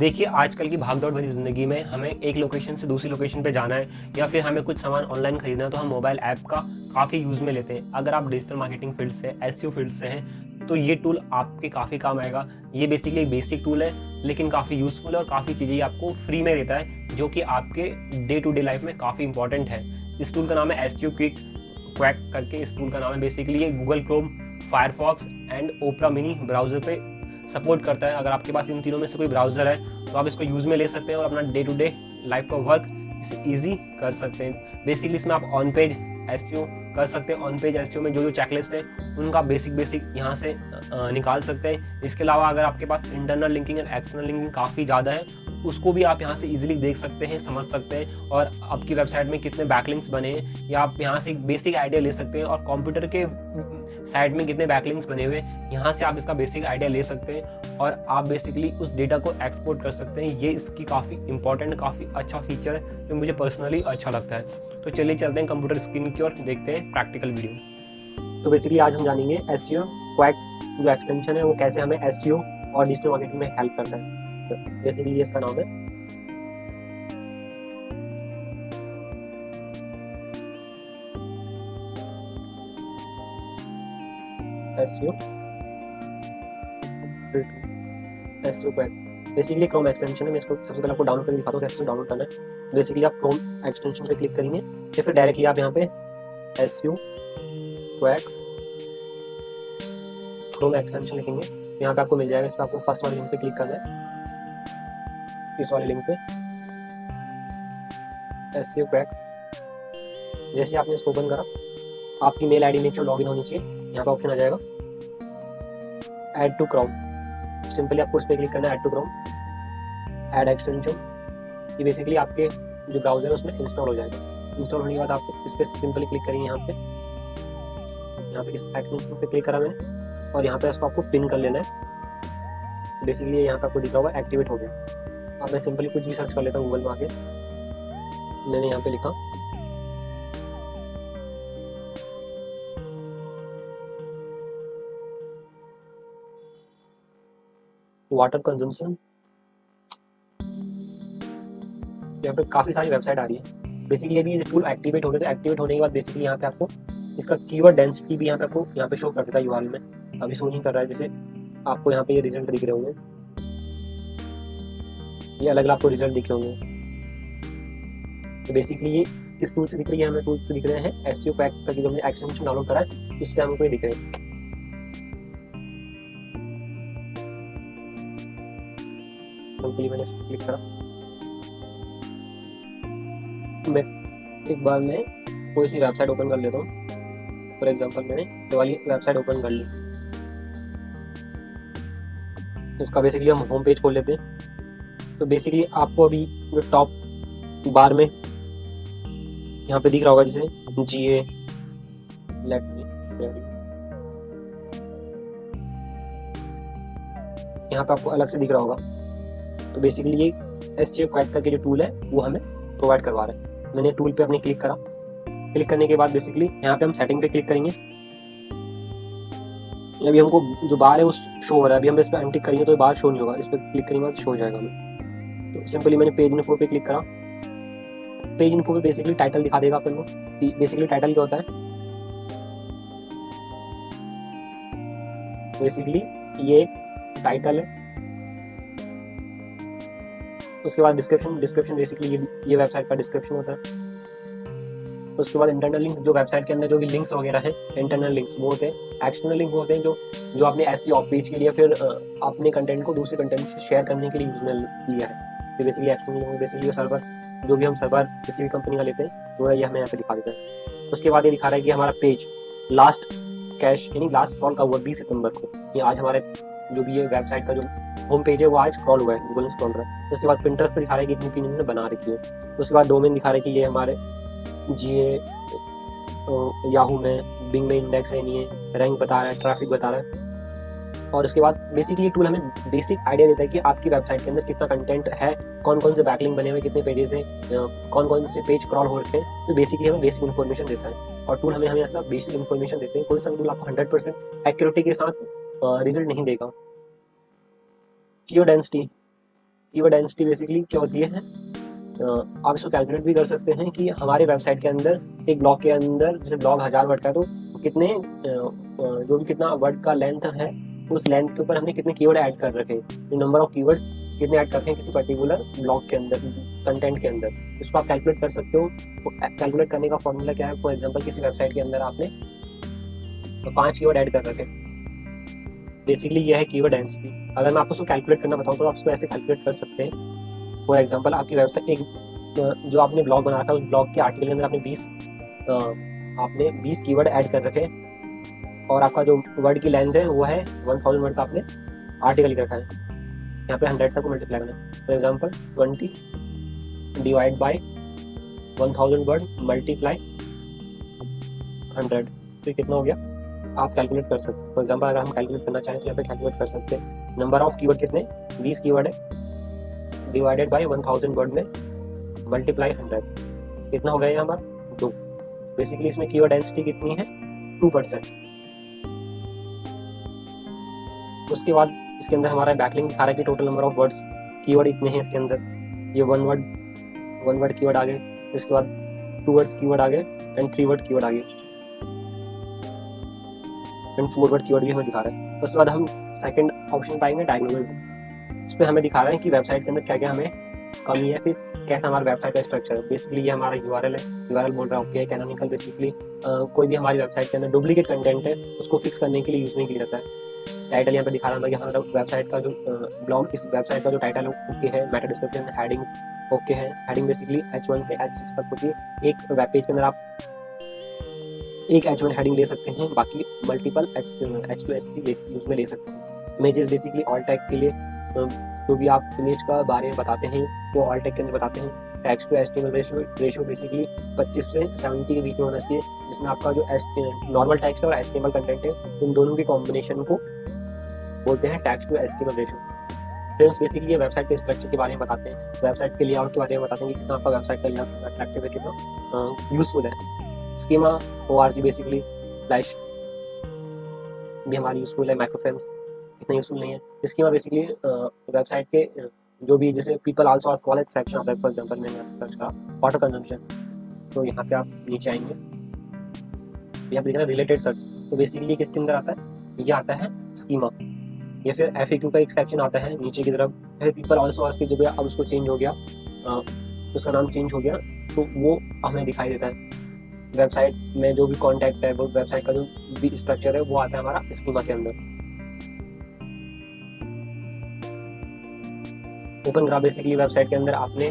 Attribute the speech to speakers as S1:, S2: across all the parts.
S1: देखिए, आजकल की भागदौड़ भरी ज़िंदगी में हमें एक लोकेशन से दूसरी लोकेशन पे जाना है या फिर हमें कुछ सामान ऑनलाइन खरीदना है तो हम मोबाइल ऐप का काफ़ी यूज़ में लेते हैं। अगर आप डिजिटल मार्केटिंग फील्ड से, एसईओ फील्ड से हैं, तो ये टूल आपके काफ़ी काम आएगा। ये बेसिकली एक बेसिक टूल है, लेकिन काफ़ी यूज़फुल है और काफ़ी चीज़ें ये आपको फ्री में देता है, जो कि आपके डे टू डे लाइफ में काफ़ी इंपॉर्टेंट है। इस टूल का नाम है एसईओ क्वैक करके इस टूल का नाम है। बेसिकली ये Google Chrome, Firefox and Opera Mini browser पे सपोर्ट करता है। अगर आपके पास इन तीनों में से कोई ब्राउज़र है तो आप इसको यूज़ में ले सकते हैं और अपना डे टू डे लाइफ का वर्क इसे ईजी कर सकते हैं। बेसिकली इसमें आप ऑन पेज एसईओ कर सकते हैं। ऑन पेज एसईओ में जो चेकलिस्ट है उनका बेसिक यहाँ से निकाल सकते हैं। इसके अलावा अगर आपके पास इंटरनल लिंकिंग और एक्सटर्नल लिंकिंग काफ़ी ज़्यादा है, उसको भी आप यहाँ से इजीली देख सकते हैं, समझ सकते हैं और आपकी वेबसाइट में कितने बैकलिंक्स बने हैं या आप यहाँ से एक बेसिक आइडिया ले सकते हैं। और कंप्यूटर के साइड में कितने बैकलिंक्स बने हुए हैं, यहाँ से आप इसका बेसिक आइडिया ले सकते हैं और आप बेसिकली उस डेटा को एक्सपोर्ट कर सकते हैं। ये इसकी काफ़ी इंपॉर्टेंट, काफ़ी अच्छा फीचर है जो मुझे पर्सनली अच्छा लगता है। तो चलिए चलते हैं कंप्यूटर स्क्रीन की ओर, देखते हैं प्रैक्टिकल वीडियो। तो बेसिकली आज हम जानेंगे एसईओ क्वैक जो एक्सटेंशन है वो कैसे हमें एसईओ और डिजिटल मार्केटिंग में हेल्प करता है। बेसिकली ये इसका नाम है। SEO quack basically Chrome extension है। मैं इसको सबसे पहले आपको डाउनलोड करके दिखाता हूँ कैसे डाउनलोड करना है। बेसिकली आप क्रोम एक्सटेंशन पे क्लिक करेंगे या फिर डायरेक्टली आप यहाँ पे एसईओ क्वैक क्रोम एक्सटेंशन लिखेंगे, यहाँ पे आपको मिल जाएगा। इस पर आपको फर्स्ट वाले लिंक पे क्लिक करना है, इस वाले लिंक पे एसईओ क्वैक। जैसे आपने इसको ओपन करा, आपकी मेल आईडी में लॉगिन होनी चाहिए। यहाँ पे ऑप्शन आ जाएगा ऐड टू क्रोम। सिंपली आपको इस पर क्लिक करना है, add to Chrome, add extension. ये बेसिकली आपके जो ब्राउजर है उसमें इंस्टॉल हो जाएगा। इंस्टॉल होने के बाद आप इस पर सिंपली क्लिक करेंगे। यहाँ पे इस एक्सटेंशन पे क्लिक करा मैंने और यहाँ पे इसको आपको पिन कर लेना है। बेसिकली यहाँ पे आपको दिखा हुआ एक्टिवेट हो गया। अब मैं सिंपली कुछ भी सर्च कर लेता हूँ गूगल में आके। मैंने यहाँ पे लिखा वाटर कंजम्पशन। यहाँ पे काफी सारी वेबसाइट आ रही है। बेसिकली अभी ये टूल एक्टिवेट हो गया, तो एक्टिवेट होने के बाद बेसिकली यहाँ पे आपको इसका कीवर्ड डेंसिटी भी यहाँ पे आपको यहाँ पे शो कर देता है यूआरएल में। अभी शो नहीं कर रहा है, जैसे आपको यहाँ पे ये रिजल्ट दिख रहे होंगे, ये अलग अलग आपको रिजल्ट दिख रहे होंगे। तो बेसिकली ये किस टूल से दिख रही है, हमें टूल से दिख रहे हैं एसईओ क्वैक का जो हमने एक्सटेंशन डाउनलोड करा है उससे हमको ये दिख रहे हैं। सिंपली मैंने इस पर क्लिक करा। मैं एक बार मैं कोई सी वेबसाइट ओपन कर लेता हूँ। फॉर एग्जांपल मैंने ये वाली वेबसाइट ओपन कर ली। इसका बेसिकली हम होम पेज खोल लेते हैं। तो बेसिकली आपको अभी जो टॉप बार में यहाँ पे दिख रहा होगा, जैसे GA, लेट मी, यहाँ पे आपको अलग से दिख रहा होगा। तो बेसिकली ये एसईओ क्वैक का जो टूल है वो हमें प्रोवाइड करवा रहा है। मैंने टूल पे अपने क्लिक करा। क्लिक करने के बाद बेसिकली यहाँ पे हम सेटिंग पे क्लिक करेंगे। अभी हमको जो बार है वो शो हो रहा है। अभी हम इस पर अनटिक करेंगे तो बार शो नहीं होगा। इस पर क्लिक करने के बाद शो हो जाएगा हमें। तो सिंपली मैंने पेज इन्फो पे क्लिक करा। पेज इन्फो पे बेसिकली टाइटल दिखा देगा अपन को। बेसिकली टाइटल क्या होता है, बेसिकली ये टाइटल है। उसके बाद डिस्क्रिप्शन बेसिकली ये वेबसाइट का डिस्क्रिप्शन होता है। उसके बाद इंटरनल लिंक, जो वेबसाइट के अंदर जो भी लिंक्स वगैरह हैं, इंटरनल लिंक्स वो होते हैं। एक्सटर्नल लिंक वो होते हैं जो आपने एसईओ पेज के लिए फिर अपने कंटेंट को दूसरे कंटेंट से शेयर करने के लिए यूज में लिया है। तो basically external link basically server, जो भी हम सर्वर किसी भी कंपनी का लेते हैं वो ये हमें यहाँ पे दिखा देता है। उसके बाद ये दिखा रहा है कि हमारा पेज लास्ट कैश यानी लास्ट क्रॉल का हुआ 20 सितंबर को। ये आज हमारे जो भी ये वेबसाइट का जो होम पेज है वो आज क्रॉल हुआ है, गूगल ने क्रॉल रहा है। उसके बाद पिंटरेस्ट पे दिखा रहा है कि इतनी पिन इन्होंने बना रखी है। उसके बाद डोमेन दिखा रहा है कि ये हमारे GA, याहू में, बिंग में इंडेक्स है, नहीं है, रैंक बता रहा है, ट्रैफिक बता रहा है। और उसके बाद बेसिकली टूल हमें बेसिक आइडिया देता है कि आपकी वेबसाइट के अंदर कितना कंटेंट है, कौन कौन से बैकलिंक बने हुए, कितने पेजेस हैं, कौन कौन से पेज क्रॉल हो रखे हैं। तो बेसिकली हमें बेसिक इन्फॉर्मेशन देता है और टूल हमें हमेशा बेसिक इन्फॉर्मेशन देते हैं। कोई सा टूल आपको 100% एक्यूरेटी के साथ रिजल्ट नहीं देगा। Keyword density, keyword density basically क्या होती है, आप इसको कैलकुलेट भी कर सकते हैं कि हमारे वेबसाइट के अंदर एक ब्लॉग के अंदर, जैसे ब्लॉग 1000 वर्ड का है तो कितने जो भी कितना वर्ड का लेंथ है उस लेंथ के ऊपर हमने कितने कीवर्ड ऐड कर रखे हैं, नंबर ऑफ कीवर्ड्स कितने ऐड करते हैं किसी पर्टिकुलर ब्लॉग के अंदर, कंटेंट के अंदर, इसको आप कैलकुलेट कर सकते हो। तो कैलकुलेट करने का फॉर्मूला क्या है, फॉर एग्जांपल किसी वेबसाइट के अंदर आपने 5 कीवर्ड ऐड कर रखे, बेसिकली ये है कीवर्ड डेंसिटी। अगर मैं आपको उसको कैलकुलेट करना बताऊँ तो आप उसको ऐसे कैलकुलेट कर सकते हैं। फॉर एग्जांपल आपकी वेबसाइट एक जो आपने ब्लॉग बना रखा है उस ब्लॉग के आर्टिकल के अंदर आपने 20 कीवर्ड ऐड कर रखे और आपका जो वर्ड की लेंथ है वो है 1000 वर्ड का आपने आर्टिकल लिख रखा है। यहाँ पे 100 से को मल्टीप्लाई करना है। For example 20 divide by 1000 word multiply 100, तो कितना हो गया आप कैलकुलेट कर सकते हैं। फॉर एग्जांपल अगर हम कैलकुलेट करना चाहें तो यहाँ पे कैलकुलेट कर सकते हैं। नंबर ऑफ कीवर्ड कितने 20 कीवर्ड है डिवाइडेड बाय 1000 वर्ड में मल्टीप्लाई 100, कितना हो गया ये हमारा 2। बेसिकली इसमें कीवर्ड डेंसिटी कितनी है 2%। उसके बाद इसके अंदर हमारा बैकलिंक दिखा रहा है कि total number of words keyword इतने हैं इसके अंदर, ये वन वर्ड कीवर्ड आ गए, इसके बाद 2 वर्ड्स कीवर्ड आ गए एंड 3 वर्ड कीवर्ड आ गए एंड 4 वर्ड कीवर्ड भी हमें दिखा रहा है। उसके बाद हम सेकंड ऑप्शन पाएंगे डायग्नोसिस। उसमें हमें दिखा रहा है कि वेबसाइट के अंदर क्या क्या हमें कमी है, फिर कैसा हमारा वेबसाइट का स्ट्रक्चर है। बेसिकली ये हमारा यूआरएल है, यूआरएल बोल रहा है ओके कैनोनिकल। बेसिकली कोई भी हमारी वेबसाइट के अंदर डुप्लीकेट कंटेंट है उसको फिक्स करने के लिए यूज नहीं किया जाता है। टाइटल यहाँ पे दिखा रहा है कि हमारा वेबसाइट का जो ब्लॉग, इस वेबसाइट का जो टाइटल है ओके है, मेटा डिस्क्रिप्शन हेडिंग्स ओके है। हेडिंग बेसिकली H1 से H6 तक होती है। एक वेब पेज के अंदर आप एक H1 हेडिंग ले सकते हैं, बाकी मल्टीपल H2 H3 यूज में ले सकते हैं। इमेजेस बेसिकली ऑल टैग के लिए जो भी आप इमेज का बारे में बताते हैं वो ऑल टैग के अंदर बताते हैं। Tags to HTML ratio basically 25 से 70 के बीच में होना चाहिए, जिसमें आपका जो नॉर्मल टेक्स्ट और HTML कंटेंट है उन दोनों के कॉम्बिनेशन को बोलते हैं tags to HTML ratio. Friends basically ये वेबसाइट के स्ट्रक्चर के बारे में बताते हैं, वेबसाइट के लेआउट के बारे में बताते हैं कि कितना आपका वेबसाइट का लेआउट कितना अट्रैक्टिव है, कितना यूजफुल है। स्कीमा ORG बेसिकली फ्लैश भी हमारी यूजफुल है, माइक्रोफ्रेम्स इतना यूजफुल नहीं है। स्कीमा बेसिकली वेबसाइट के जो भी, जैसे people also ask college section of for example मैंने सर्च करा वाटर कंजम्पशन, तो यहाँ पे आप नीचे आएंगे यहाँ पे दिख रहा है रिलेटेड सर्च, तो बेसिकली किसके अंदर आता है, ये आता है स्कीमा। या फिर FAQ का एक सेक्शन आता है नीचे की तरफ, फिर पीपल आल्सो आस्क की जगह अब उसको चेंज हो गया, उसका नाम चेंज हो गया, तो वो हमें दिखाई देता है। वेबसाइट में जो भी कॉन्टैक्ट है, वो वेबसाइट का जो भी स्ट्रक्चर है वो आता है हमारा स्कीमा के अंदर। ओपन ग्राफ बेसिकली वेबसाइट के अंदर आपने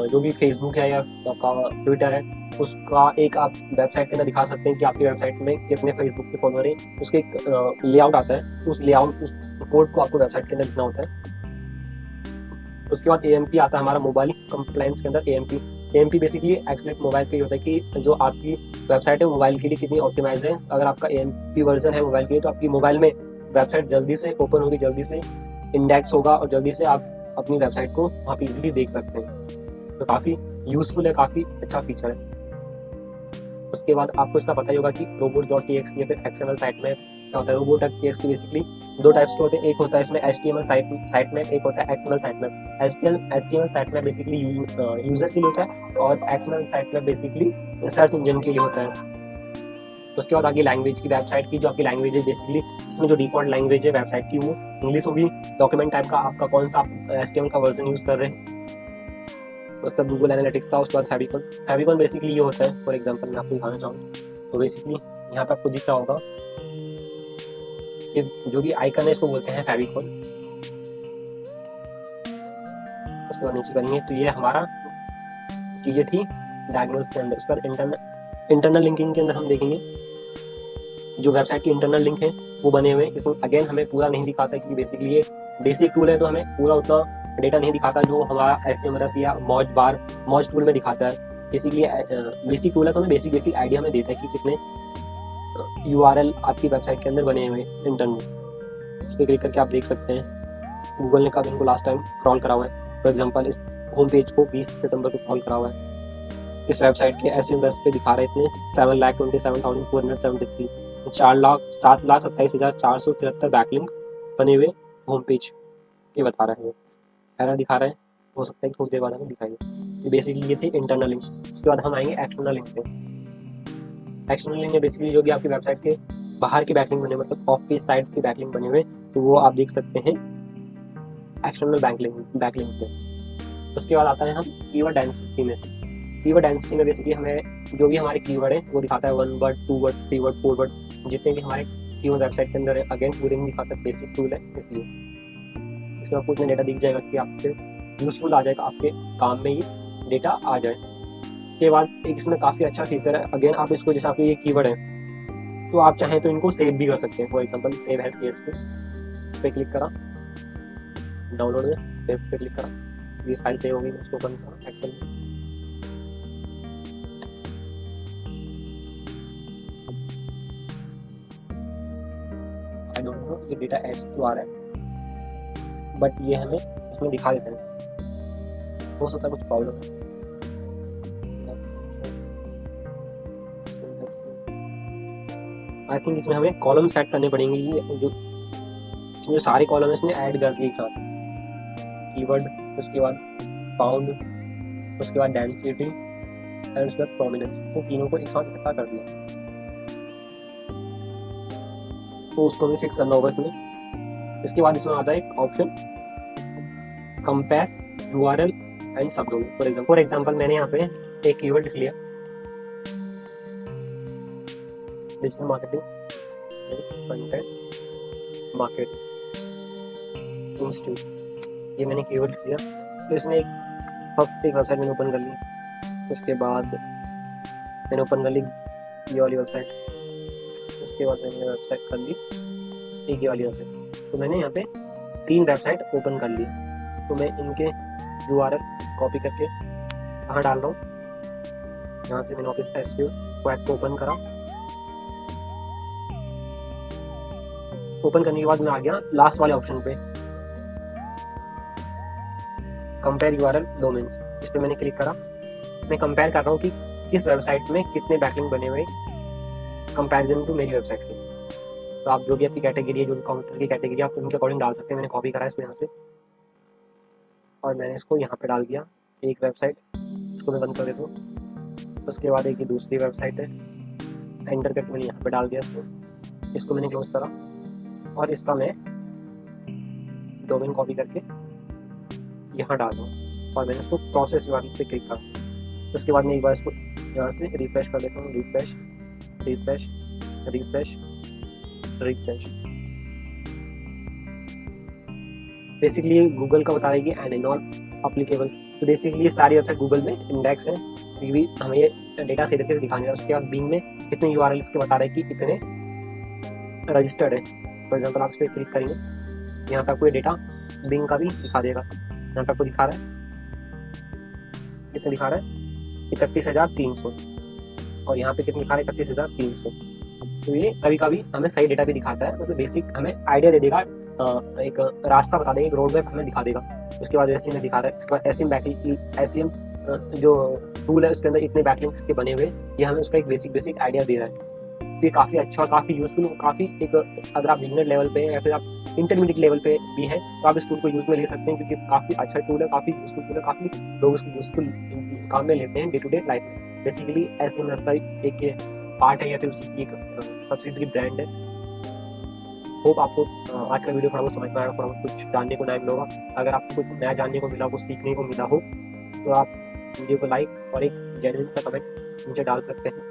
S1: जो भी फेसबुक है या आपका ट्विटर है उसका एक आप वेबसाइट के अंदर दिखा सकते हैं कि आपकी वेबसाइट में कितने फेसबुक के फॉलोअर हैं। उसके एक लेआउट आता है, उस लेआउट उस कोड को आपको वेबसाइट के अंदर लिखना होता है। उसके बाद AMP आता है हमारा मोबाइल कंप्लायंस के अंदर। AMP बेसिकली एक्सलेंट मोबाइल पे होता है कि जो आपकी वेबसाइट है मोबाइल के लिए कितनी ऑप्टिमाइज है। अगर आपका AMP वर्जन है मोबाइल के लिए तो आपकी मोबाइल में वेबसाइट जल्दी से ओपन होगी, जल्दी से इंडेक्स होगा और जल्दी से आप अपनी वेबसाइट को वहाँ पे इजीली देख सकते हैं। तो काफ़ी यूजफुल है, काफ़ी अच्छा फीचर है। उसके बाद आपको इसका पता ही होगा कि robots.txt या फिर XML साइट मैप क्या होता है। robots.txt बेसिकली 2 टाइप्स के होते हैं, एक होता है इसमें HTML साइट मैप, एक होता है XML site map. HTML site map basically user के लिए होता है और XML site map basically search engine के लिए होता है। उसके बाद आगे लैंग्वेज की, वेबसाइट की जो आपकी लैंग्वेज है बेसिकली इसमें जो डिफॉल्ट लैंग्वेज है वेबसाइट की वो इंग्लिश होगी। डॉक्यूमेंट टाइप का आपका कौन सा HTML का वर्जन यूज कर रहे हैं। उसका गूगल एनालिटिक्स का। उसके बाद फेविकॉन बेसिकली ये होता है, फॉर एग्जांपल मैं आपको दिखाना चाहूँ तो बेसिकली यहाँ पे आपको दिख रहा होगा कि जो भी आइकन है इसको बोलते हैं फेविकॉन। उसके बाद नीचे करेंगे तो ये हमारा चीजें थी डायग्नोस के अंदर। उसके बाद इंटरनल लिंकिंग के अंदर हम देखेंगे जो वेबसाइट की इंटरनल लिंक है वो बने हुए। इसमें अगेन हमें पूरा नहीं दिखाता क्योंकि बेसिकली ये बेसिक टूल है तो हमें पूरा उतना डेटा नहीं दिखाता जो हमारा HTML या मौज टूल में दिखाता है। इसीलिए बेसिक टूल है तो हमें बेसिक आइडिया हमें देता है कि कितने URL आपकी वेबसाइट के अंदर बने हुए इंटरनल। इस पर क्लिक करके आप देख सकते हैं गूगल ने कब इनको लास्ट टाइम क्रॉल करा हुआ है। फॉर एग्जांपल इस होम पेज को 20 सितंबर को क्रॉल करा हुआ है। इस वेबसाइट के HTML पे दिखा रहे इतने 7,27,473 7,27,473 बैकलिंक बने हुए होम पेज के बता रहे हैं। एरर दिखा रहा है, हो सकता है कि थोड़ी देर बाद हमें दिखाई दे। बेसिकली ये थे इंटरनल लिंक। उसके बाद हम आएंगे एक्सटर्नल लिंक पे। एक्सटर्नल लिंक में बेसिकली जो भी आपकी वेबसाइट के बाहर की बैकलिंक बने, मतलब ऑफ पेज साइट की बैकलिंक बने हुए, तो वो आप देख सकते हैं एक्सटर्नल बैकलिंक पे। उसके बाद आता है हम कीवर्ड डेंसिटी में। कीवर्ड डेंसिटी में बेसिकली हमें जो भी हमारे कीवर्ड है वो दिखाता है, 1 वर्ड, 2 वर्ड, 3 वर्ड, 4 वर्ड, जितने भी हमारे कीवर्ड वेबसाइट के अंदर है। अगेन पूरे नहीं दिखाता, बेसिक टूल है इसलिए। इसमें आपको इतना डेटा दिख जाएगा कि आपके यूजफुल आ जाएगा, आपके काम में ये डेटा आ जाए। उसके बाद एक इसमें काफ़ी अच्छा फीचर है। अगेन आप इसको, जैसे आपके ये कीवर्ड है तो आप चाहें तो इनको सेव भी कर सकते हैं। For example save as CSV, इस पर क्लिक करा, डाउनलोड में सेव पे क्लिक करा, ये फाइल सेव होगी। इसको ओपन करा एक्सेल में, आई डोंट नो ये डेटा ऐसे क्यों आ रहा है, बट ये हमें इसमें दिखा देते हैं। हो सकता है कुछ प्रॉब्लम है। आई थिंक इसमें हमें कॉलम सेट करने पड़ेंगे। ये जो सारे कॉलम है इसमें ऐड कर दिए एक साथ, कीवर्ड, उसके बाद फाउंड, उसके बाद डेंसिटी एंड उसके बाद प्रोमिनेंस, तो तीनों को एक साथ इकट्ठा कर दिया। तो उसको हमें फिक्स करना होगा इसमें। इसके बाद इसमें आता है एक option compare URL and subdomain. For example मैंने यहाँ पे एक कीवर्ड लिया, digital marketing content marketing institute, ये मैंने कीवर्ड लिया। तो इसमें एक वेबसाइट मैंने ओपन कर ली। उसके बाद मैंने ओपन कर ली ये वाली वेबसाइट। उसके बाद मैंने वेबसाइट कर ली एक ये वाली वेबसाइट। तो मैंने यहाँ पे 3 वेबसाइट ओपन कर ली। तो मैं इनके URL कॉपी करके कहाँ डाल रहा हूँ, यहाँ से मैंने ऑफिस SEO को ऐप को ओपन करा। ओपन करने के बाद मैं आ गया लास्ट वाले ऑप्शन पे, कंपेयर URL डोमेन्स। इस पे मैंने क्लिक करा। मैं कंपेयर कर रहा हूँ कि किस वेबसाइट में कितने बैकलिंक बने हुए कंपैरिजन टू मेरी वेबसाइट के। तो आप जो भी आपकी कैटेगरी है, जो भी काउंटर की कैटेगरी आप उनके अकॉर्डिंग डाल सकते हैं। मैंने कॉपी करा इसको यहाँ से और मैंने इसको यहाँ पे डाल दिया। एक वेबसाइट, इसको मैं बंद कर देता हूँ। उसके बाद एक ये दूसरी वेबसाइट है, एंटर करके मैंने यहाँ पे डाल दिया इसको मैंने क्लोज करा और इसका मैं डोमेन कॉपी करके यहाँ डाल दूँ और मैंने इसको प्रोसेस URL पे क्लिक करा। उसके बाद मैं एक बार इसको यहाँ से रिफ्रेश कर देता हूँ, refresh refresh refresh refresh. Basically Google का बता रहा है कि एंड नॉट अप्लीकेबल। तो बेसिकली ये सारी वेबसाइट गूगल में इंडेक्स है, क्योंकि हमें ये डेटा सही तरीके से दिखाने है। उसके बाद बिंग में कितने URL इसके बता रहे हैं कि इतने रजिस्टर्ड है। फॉर एग्जाम्पल आप इस पर क्लिक करेंगे, यहाँ पे आपको ये डेटा बिंग का भी दिखा देगा। यहाँ पे आपको दिखा रहा है कितने दिखा रहा है 31,300 और यहाँ पे कितने दिखा रहा है 31,300। तो ये कभी कभी हमें सही डेटा भी दिखाता है, मतलब बेसिक हमें आइडिया दे देगा, एक रास्ता बता देगा, एक रोड मैप हमें दिखा देगा। उसके बाद वैसे में दिखा रहा है। इसके बाद SEM जो टूल है उसके अंदर इतने बैकलिंक्स के बने हुए, ये हमें उसका एक बेसिक आइडिया दे रहा है। तो ये काफ़ी अच्छा और काफ़ी यूजफुल, काफ़ी एक, अगर आप बिगिनर लेवल पे या फिर आप इंटरमीडिएट लेवल पे भी हैं तो आप इस टूल को यूज़ में ले सकते हैं, क्योंकि काफ़ी अच्छा टूल है, काफ़ी यूजफुल टूल है, काफ़ी लोग इसको यूजफुल काम में लेते हैं डे टू डे लाइफ में। बेसिकली SEM का एक पार्ट है या फिर उसकी एक सब्सिडरी ब्रांड है। होप आपको आज का वीडियो थोड़ा बहुत समझ में आया, थोड़ा बहुत कुछ जानने को नया मिला होगा। अगर आपको कुछ नया जानने को मिला, कुछ सीखने को मिला हो तो आप वीडियो को लाइक और एक जेन्युइन सा कमेंट मुझे डाल सकते हैं।